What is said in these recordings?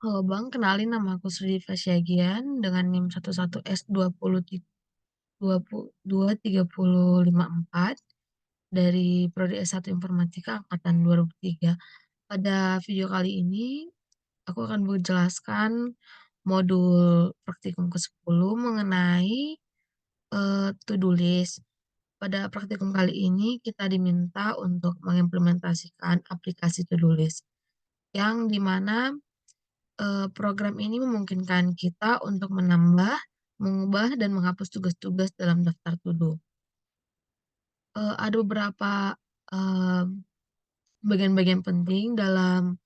Halo Bang, kenalin nama aku Sri Fasyagian dengan NIM 11S20 2354 dari Prodi S1 Informatika Angkatan 2003. Pada video kali ini, aku akan menjelaskan modul praktikum ke-10 mengenai to-do list. Pada praktikum kali ini, kita diminta untuk mengimplementasikan aplikasi to-do list, yang dimana program ini memungkinkan kita untuk menambah, mengubah, dan menghapus tugas-tugas dalam daftar to-do. Ada beberapa, eee, bagian-bagian penting dalam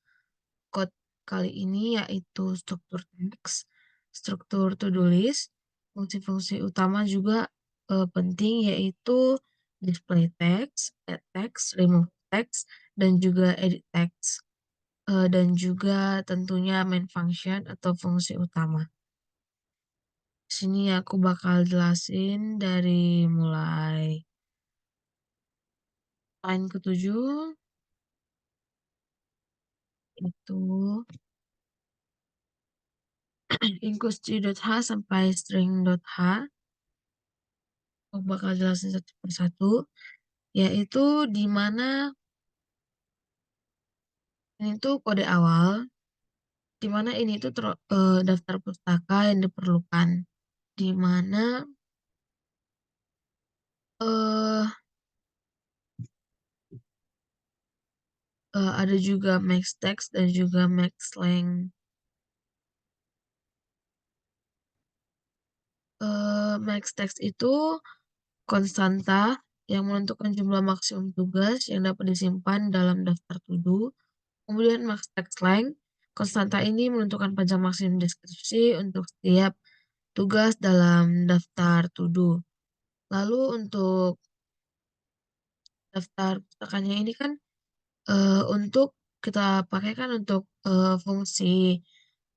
code kali ini, yaitu struktur teks, struktur to-do list, fungsi-fungsi utama juga, penting, yaitu display text, add text, remove text, dan juga edit text, dan juga tentunya main function atau fungsi utama. Sini aku bakal jelasin dari mulai line ke-7, itu include.h sampai string.h. Aku bakal jelasin satu persatu, yaitu di mana ini tuh kode awal, di mana ini tuh daftar pustaka yang diperlukan, di mana ada juga max text dan juga max length. Max text itu konstanta yang menentukan jumlah maksimum tugas yang dapat disimpan dalam daftar to-do. Kemudian max text length, konstanta ini menentukan panjang maksimum deskripsi untuk setiap tugas dalam daftar to-do. Lalu untuk daftar pustakanya ini kan untuk kita pakai kan untuk fungsi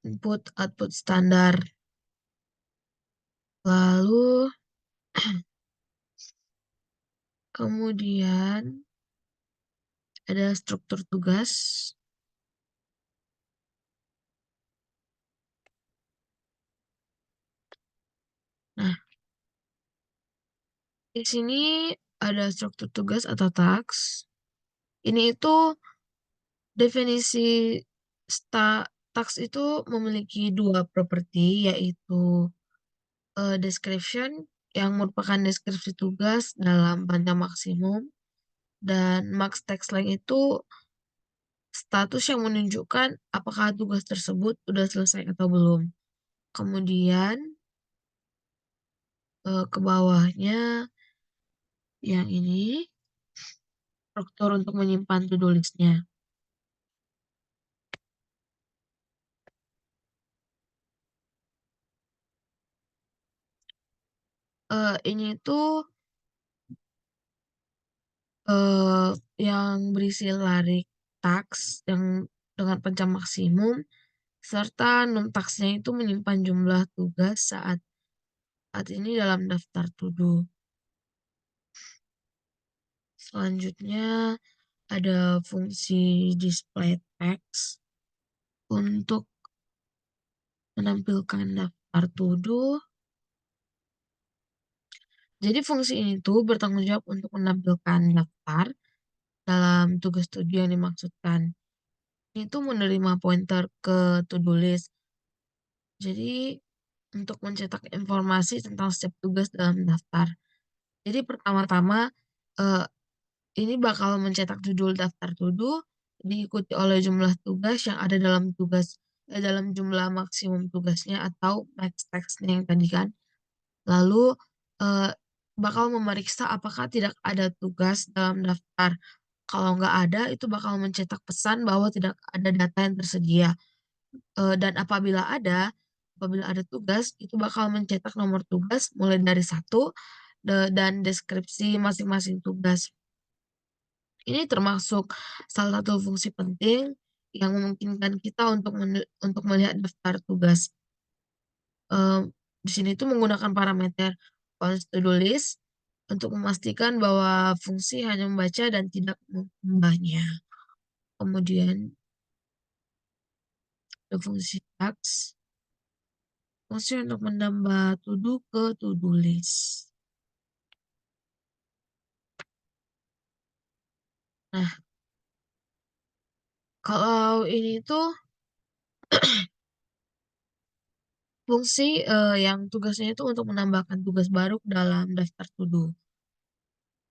input output standar. Lalu kemudian ada struktur tugas. Nah, di sini ada struktur tugas atau task. Ini itu definisi task itu memiliki dua properti, yaitu description yang merupakan deskripsi tugas dalam panjang maksimum, dan max text length itu status yang menunjukkan apakah tugas tersebut sudah selesai atau belum. Kemudian ke bawahnya yang ini struktur untuk menyimpan to-do list-nya. Ini tuh yang berisi larik taks yang dengan panjang maksimum, serta non taksnya itu menyimpan jumlah tugas saat ini dalam daftar to-do. Selanjutnya ada fungsi display text untuk menampilkan daftar to-do. Jadi fungsi ini tuh bertanggung jawab untuk menampilkan daftar dalam tugas to-do yang dimaksudkan. Ini tuh menerima pointer ke to-do list. Jadi untuk mencetak informasi tentang setiap tugas dalam daftar. Jadi pertama-tama, eee, ini bakal mencetak judul daftar to-do, diikuti oleh jumlah tugas yang ada dalam jumlah maksimum tugasnya atau max text-nya yang tadi kan. Lalu, eee, bakal memeriksa apakah tidak ada tugas dalam daftar. Kalau nggak ada, itu bakal mencetak pesan bahwa tidak ada data yang tersedia. Dan apabila ada tugas, itu bakal mencetak nomor tugas mulai dari satu dan deskripsi masing-masing tugas. Ini termasuk salah satu fungsi penting yang memungkinkan kita untuk melihat daftar tugas. Di sini tuh menggunakan parameter once to do list untuk memastikan bahwa fungsi hanya membaca dan tidak mengubahnya. Kemudian Ada fungsi task, fungsi untuk menambah to do ke to do list. Nah, kalau ini tuh fungsi, yang tugasnya itu untuk menambahkan tugas baru ke dalam daftar to do.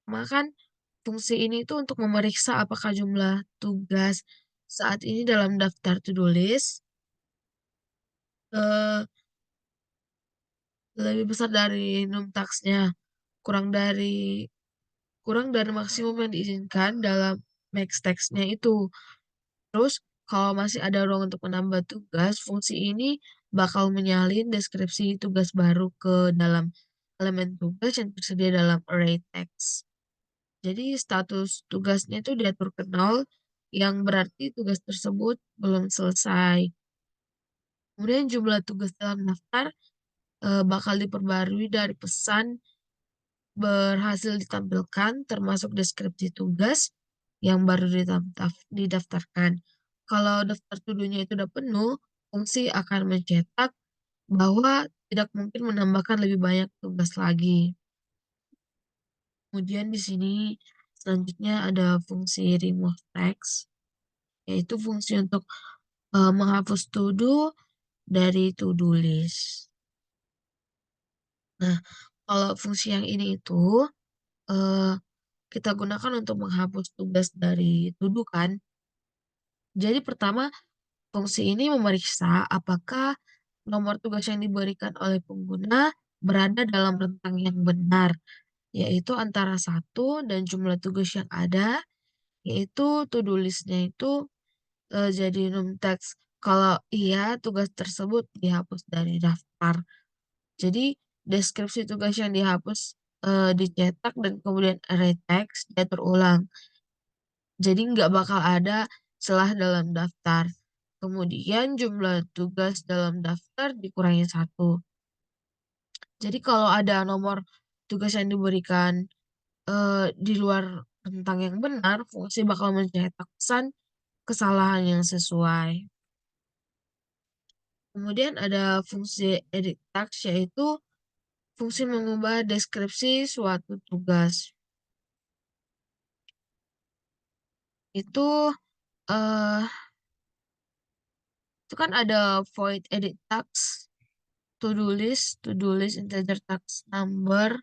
Kan fungsi ini tuh untuk memeriksa apakah jumlah tugas saat ini dalam daftar to do list, eee, lebih besar dari num task-nya, kurang dari kurang dari maksimum yang diizinkan dalam max text-nya itu. Terus kalau masih ada ruang untuk menambah tugas, fungsi ini bakal menyalin deskripsi tugas baru ke dalam elemen tugas yang tersedia dalam array text. Jadi status tugasnya itu diatur ke nol, yang berarti tugas tersebut belum selesai. Kemudian jumlah tugas dalam daftar, bakal diperbarui dari pesan berhasil ditampilkan termasuk deskripsi tugas yang baru didaftarkan. Kalau daftar to-do-nya itu udah penuh, fungsi akan mencetak bahwa tidak mungkin menambahkan lebih banyak tugas lagi. Kemudian di sini selanjutnya ada fungsi remove text, yaitu fungsi untuk, menghapus to do dari to do list. Nah, kalau fungsi yang ini itu, eee, kita gunakan untuk menghapus tugas dari to do kan. Jadi pertama, fungsi ini memeriksa apakah nomor tugas yang diberikan oleh pengguna berada dalam rentang yang benar, yaitu antara satu dan jumlah tugas yang ada, yaitu to do list-nya itu, jadi num text. Kalau iya, tugas tersebut dihapus dari daftar. Jadi deskripsi tugas yang dihapus, dicetak dan kemudian array text diatur ulang. Jadi nggak bakal ada celah dalam daftar. Kemudian jumlah tugas dalam daftar dikurangi satu. Jadi kalau ada nomor tugas yang diberikan, di luar rentang yang benar, fungsi bakal mencetak pesan kesalahan yang sesuai. Kemudian ada fungsi edit task, yaitu fungsi mengubah deskripsi suatu tugas. Itu, eee, itu kan ada void edit task, to do list, integer task number,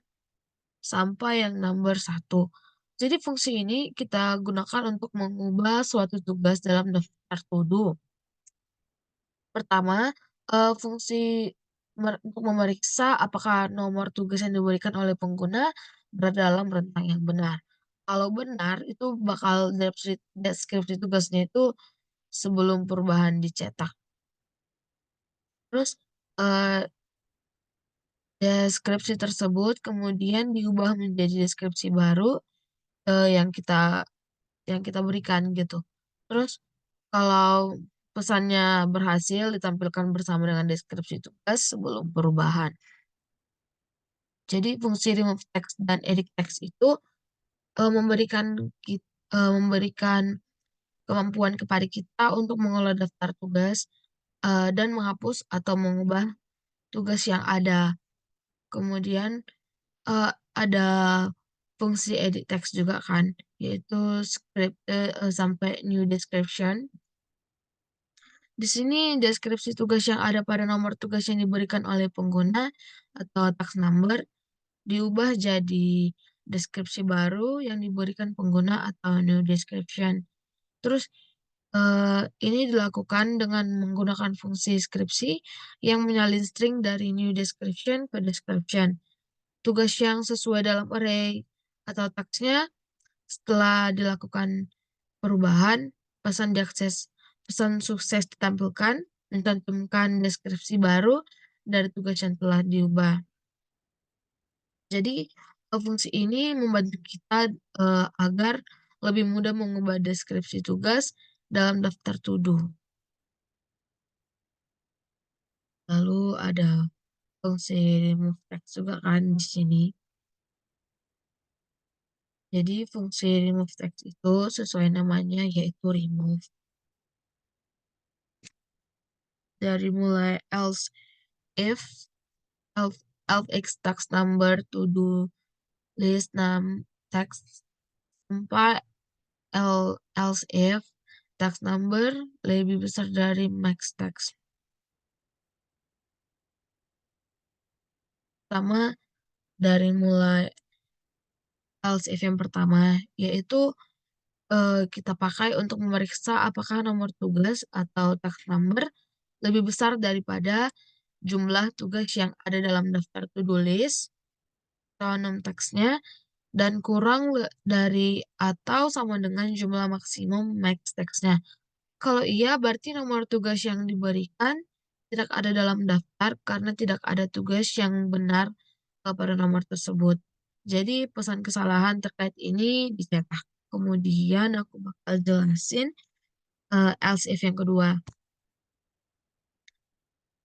sampai yang number satu. Jadi fungsi ini kita gunakan untuk mengubah suatu tugas dalam daftar to do. Pertama, fungsi untuk memeriksa apakah nomor tugas yang diberikan oleh pengguna berada dalam rentang yang benar. Kalau benar, itu bakal deskripsi tugasnya itu sebelum perubahan dicetak. Terus, eee, deskripsi tersebut kemudian diubah menjadi deskripsi baru, yang kita berikan gitu. Terus kalau pesannya berhasil ditampilkan bersama dengan deskripsi tugas sebelum perubahan. Jadi fungsi remove text dan edit text itu, memberikan kemampuan kepada kita untuk mengolah daftar tugas, dan menghapus atau mengubah tugas yang ada. Kemudian, ada fungsi edit text juga kan, yaitu script, sampai new description. Di sini deskripsi tugas yang ada pada nomor tugas yang diberikan oleh pengguna atau task number diubah jadi deskripsi baru yang diberikan pengguna atau new description. Terus, ini dilakukan dengan menggunakan fungsi skripsi yang menyalin string dari new description ke description. Tugas yang sesuai dalam array atau task-nya setelah dilakukan perubahan, pesan sukses ditampilkan, mencantumkan deskripsi baru dari tugas yang telah diubah. Jadi, fungsi ini membantu kita, agar lebih mudah mengubah deskripsi tugas dalam daftar to do. Lalu ada fungsi remove text juga kan di sini. Jadi fungsi remove text itu sesuai namanya yaitu remove. dari mulai else if, else, else x tax number, to do list text, sampai else if tax number lebih besar dari max tax. Pertama, dari mulai else if yang pertama, yaitu kita pakai untuk memeriksa apakah nomor tugas atau tax number lebih besar daripada jumlah tugas yang ada dalam daftar to-do list atau nom teksnya, dan kurang dari atau sama dengan jumlah maksimum max teksnya. Kalau iya, berarti nomor tugas yang diberikan tidak ada dalam daftar karena tidak ada tugas yang benar pada nomor tersebut. Jadi pesan kesalahan terkait ini dicetak. Kemudian aku bakal jelasin else if yang kedua.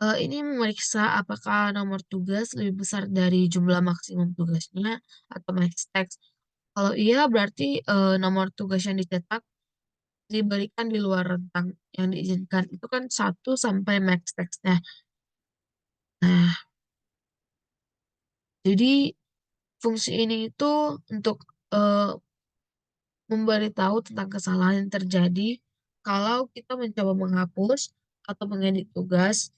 Ini memeriksa apakah nomor tugas lebih besar dari jumlah maksimum tugasnya atau max text. Kalau iya, berarti nomor tugas yang dicetak diberikan di luar rentang yang diizinkan. Itu kan 1 sampai max text-nya. Nah, jadi fungsi ini itu untuk eh, memberitahu tentang kesalahan yang terjadi kalau kita mencoba menghapus atau mengedit tugas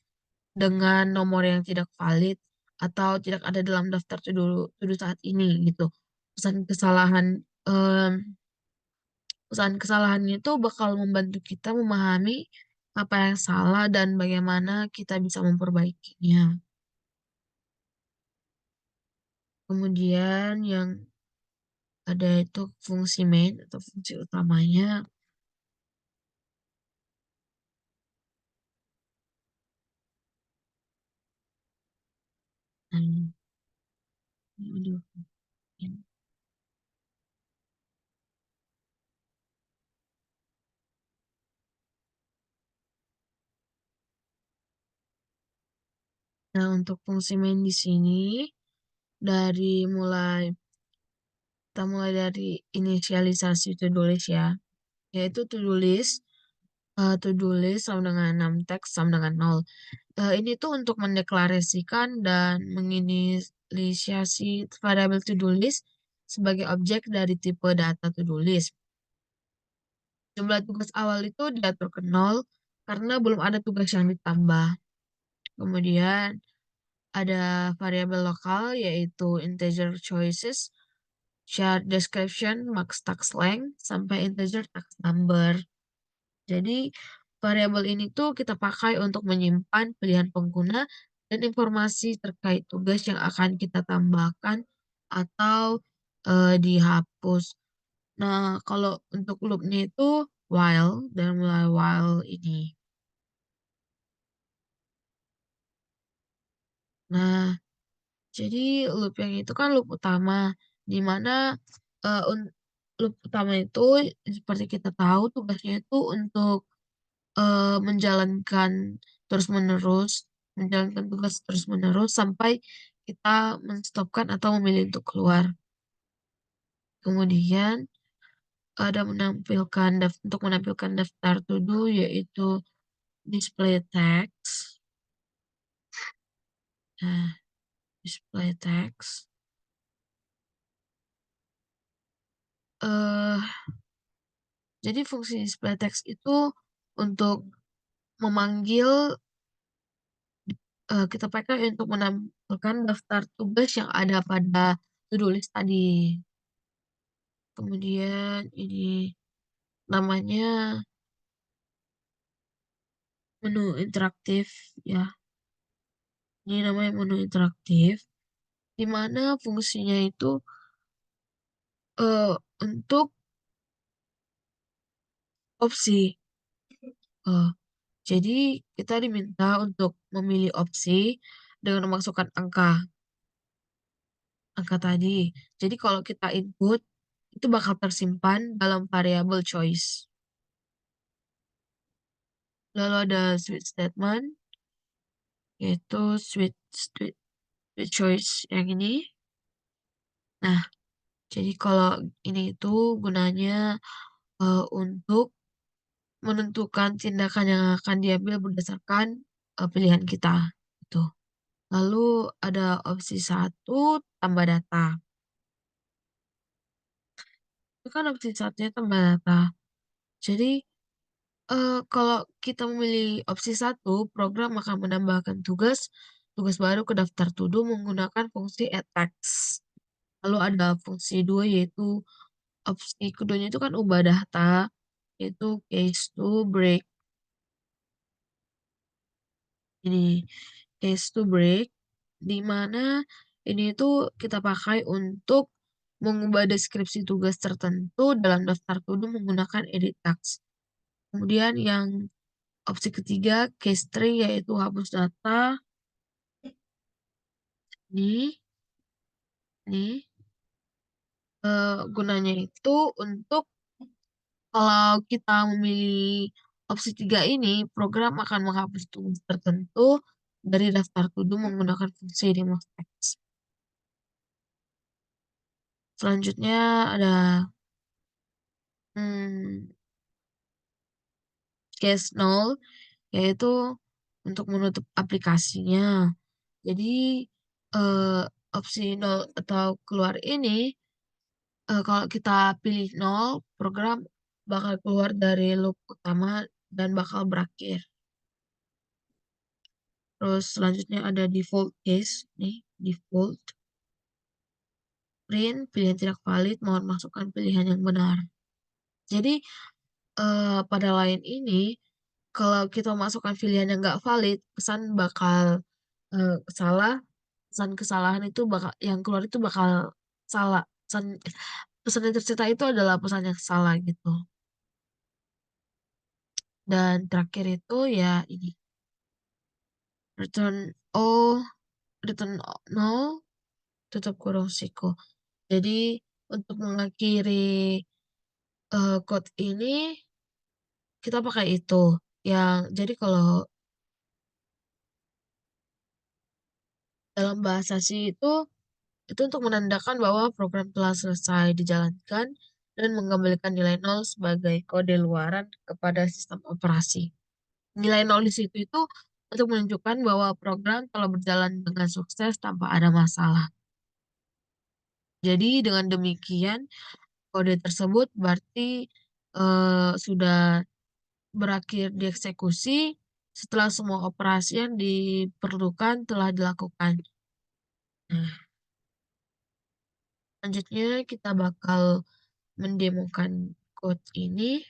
dengan nomor yang tidak valid atau tidak ada dalam daftar to-do saat ini gitu. Pesan kesalahan em, pesan kesalahannya itu bakal membantu kita memahami apa yang salah dan bagaimana kita bisa memperbaikinya. Kemudian yang ada itu fungsi main atau fungsi utamanya. Nah, aduh. Nah, untuk fungsi main di sini dari mulai kita mulai dari inisialisasi to-do list ya, yaitu to-do list sama dengan num text sama dengan 0. Ini tuh untuk mendeklarasikan dan menginisiasi variabel to-do list sebagai objek dari tipe data to-do list. Jumlah tugas awal itu diatur ke 0 karena belum ada tugas yang ditambah. Kemudian ada variabel lokal yaitu integer choices, chart description, max task length, sampai integer task number. Jadi variabel ini tuh kita pakai untuk menyimpan pilihan pengguna dan informasi terkait tugas yang akan kita tambahkan atau dihapus. Nah, kalau untuk loopnya itu while dan mulai while ini. Nah, jadi loop yang itu kan loop utama, di mana loop utama itu seperti kita tahu tugasnya itu untuk menjalankan terus-menerus, menjalankan tugas terus-menerus sampai kita menstopkan atau memilih untuk keluar. Kemudian ada untuk menampilkan daftar to do yaitu display text. Nah, display text. eh jadi fungsi display text itu untuk memanggil kita pakai untuk menampilkan daftar tugas yang ada pada to-do list tadi. Kemudian ini namanya menu interaktif ya. Ini namanya menu interaktif di mana fungsinya itu untuk opsi. Eh, jadi kita diminta untuk memilih opsi dengan memasukkan angka tadi. Jadi kalau kita input itu bakal tersimpan dalam variabel choice. Lalu ada switch statement yaitu switch choice yang ini. Nah, jadi kalau ini itu gunanya untuk menentukan tindakan yang akan diambil berdasarkan pilihan kita gitu. Lalu ada opsi satu tambah data. Itu kan opsi satunya tambah data. Jadi kalau kita memilih opsi satu, program akan menambahkan tugas baru ke daftar to do menggunakan fungsi add text. Lalu ada fungsi dua yaitu opsi keduanya itu kan ubah data, yaitu case to break. Ini case to break, di mana ini itu kita pakai untuk mengubah deskripsi tugas tertentu dalam daftar to do menggunakan edit text. Kemudian yang opsi ketiga, case tree, yaitu hapus data. Ini, ini gunanya itu untuk kalau kita memilih opsi tiga ini, program akan menghapus tugas tertentu dari daftar to do menggunakan fungsi remove text. Selanjutnya ada hmm, case null, yaitu untuk menutup aplikasinya. Jadi eh, opsi nol atau keluar ini, kalau kita pilih nol, program bakal keluar dari loop utama dan bakal berakhir. Terus selanjutnya ada default case, nih default print pilihan tidak valid, mohon masukkan pilihan yang benar. Jadi pada lain ini, kalau kita masukkan pilihan yang nggak valid, pesan bakal salah, pesan kesalahan itu bakal yang keluar itu bakal salah. Pesan yang tercipta itu adalah pesan yang salah gitu. Dan terakhir itu ya ini return oh return no tutup kurung siku. Jadi untuk mengakhiri code ini kita pakai itu. Yang jadi kalau dalam bahasa C itu untuk menandakan bahwa program telah selesai dijalankan dan mengembalikan nilai nol sebagai kode luaran kepada sistem operasi. Nilai nol di situ itu untuk menunjukkan bahwa program telah berjalan dengan sukses tanpa ada masalah. Jadi dengan demikian kode tersebut berarti sudah berakhir dieksekusi setelah semua operasi yang diperlukan telah dilakukan. Nah, selanjutnya kita bakal mendemokan code ini.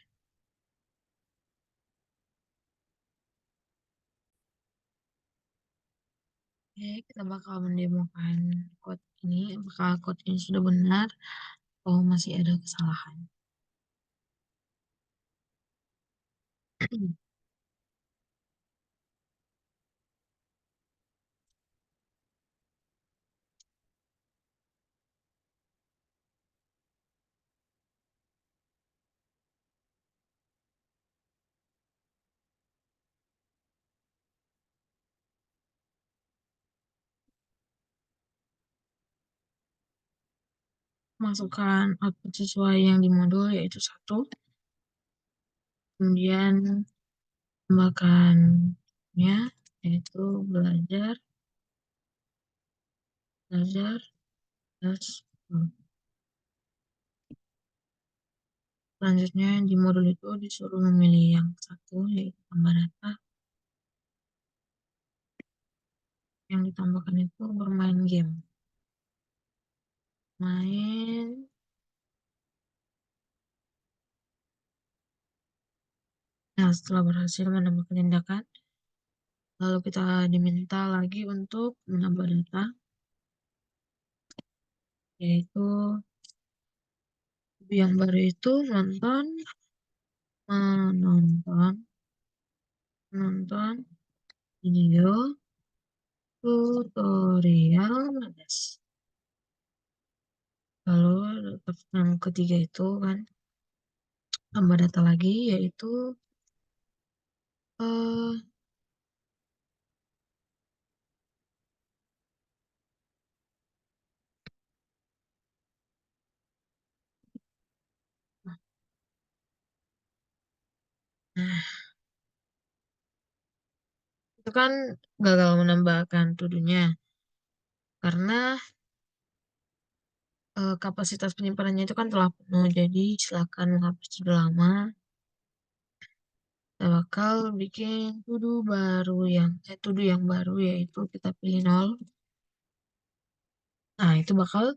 Oke, kita bakal mendemokan code ini. Apakah code ini sudah benar atau masih ada kesalahan? Masukkan output sesuai yang di modul yaitu satu. Kemudian tambahkan ya yaitu belajar belajar plus. Selanjutnya di modul itu disuruh memilih yang satu yaitu tambah data. Yang ditambahkan itu bermain game. Main. Nah, setelah berhasil menambahkan tindakan, lalu kita diminta lagi untuk menambah data, yaitu yang baru itu menonton, menonton video tutorial Madas. Lalu yang ketiga itu kan tambah data lagi, yaitu eh nah, Itu kan gagal menambahkan tuduhnya karena kapasitas penyimpanannya itu kan telah penuh. Jadi silakan menghapus judul lama. Kita bakal bikin tuduh yang baru yaitu kita pilih 0. Nah, itu bakal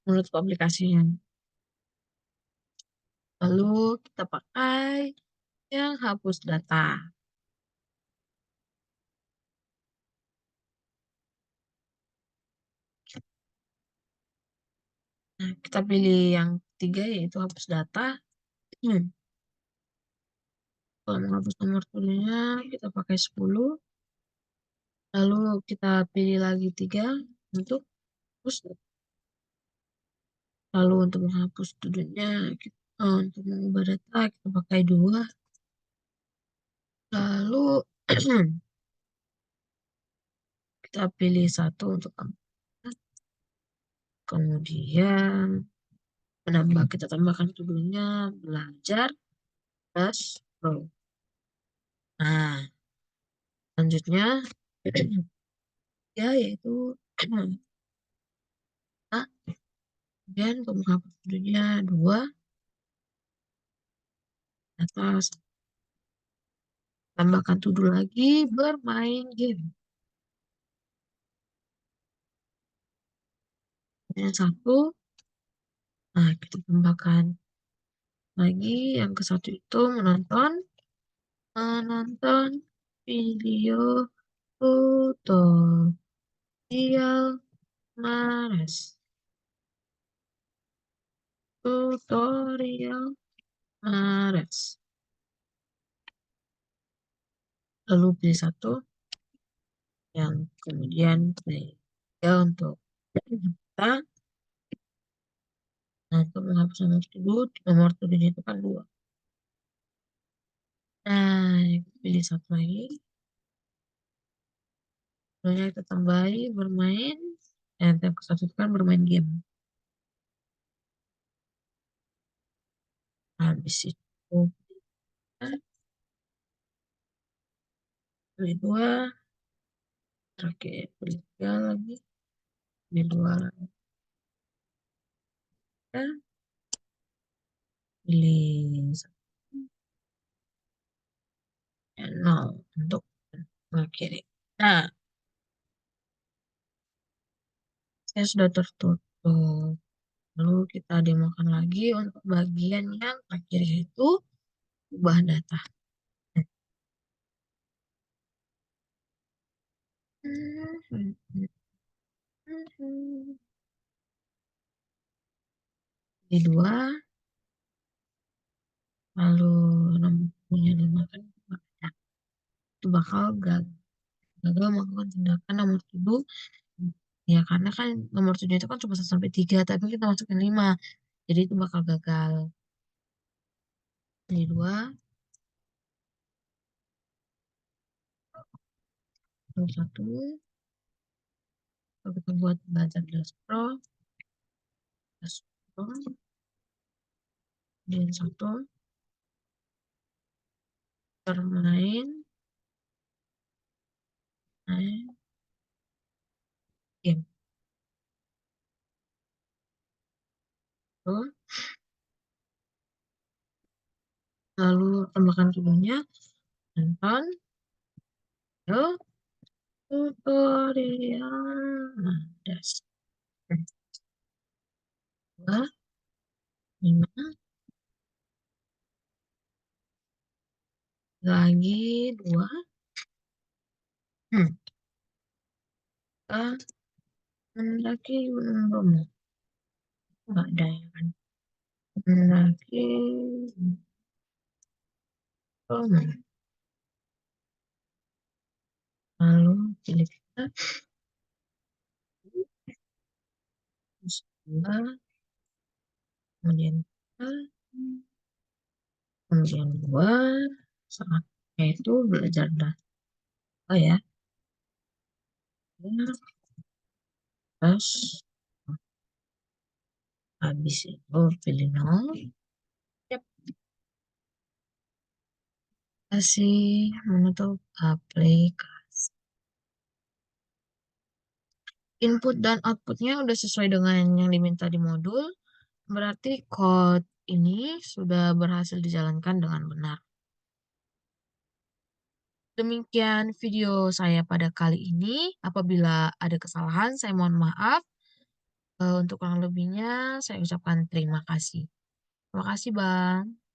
menutup aplikasinya. Lalu kita pakai yang hapus data. Nah, kita pilih yang ketiga yaitu hapus data. Hmm. Kalau menghapus nomor tuduhnya kita pakai 10. Lalu kita pilih lagi 3 untuk hapus. Lalu untuk menghapus tuduhnya, untuk mengubah data kita pakai 2. Lalu kita pilih 1 untuk update. Kemudian kita tambahkan tuduhnya belajar plus pro. Nah, selanjutnya ya yaitu A. Kemudian untuk menghapus tuduhnya 2 atas, tambahkan tuduh lagi bermain game. Kemudian 1. Nah, kita tambahkan lagi yang ke 1 itu menonton video tutorial Mares. Tutorial Mares. Lalu pilih 1 yang kemudian pilih 3 untuk kita. Nah, untuk menghapus nomor tuduhnya itu kan 2. Nah, pilih 1 lagi. Lalu kita tambahi bermain. Dan yang ke 1 itu kan bermain game. Habis itu pilih 2. Terakhir pilih 3 lagi. Pilih 2 lagi. Pilih 1. Ya, 0 untuk mengakhiri. Nah, saya sudah tertutup. Lalu kita demokan lagi untuk bagian yang terakhir yaitu ubah data. Di 2, lalu nomor punya 5 kan itu bakal gagal melakukan tindakan nomor tuduh. Ya karena kan nomor tuduh itu kan cuma 1 sampai 3, tapi kita masukin 5. Jadi itu bakal gagal. Di 2, lalu 1, kalau kita buat belajar Pro, dan 1 bermain game. Tuh. Lalu tambahkan judulnya nonton tutorial Madas. 2, 5, lagi 2. Kita mendaki Gunung Bromo. Nggak ada ya kan? Mendaki Bromo. Lalu pilih kita. Terus 2, kemudian kita, kemudian 2, saatnya itu belajar data ya. Terus habis itu pilih 0. Yap. Kasih menutup aplikasi. Input dan outputnya udah sesuai dengan yang diminta di modul, berarti code ini sudah berhasil dijalankan dengan benar. Demikian video saya pada kali ini. Apabila ada kesalahan, saya mohon maaf. Untuk kurang lebihnya saya ucapkan terima kasih. Terima kasih, Bang.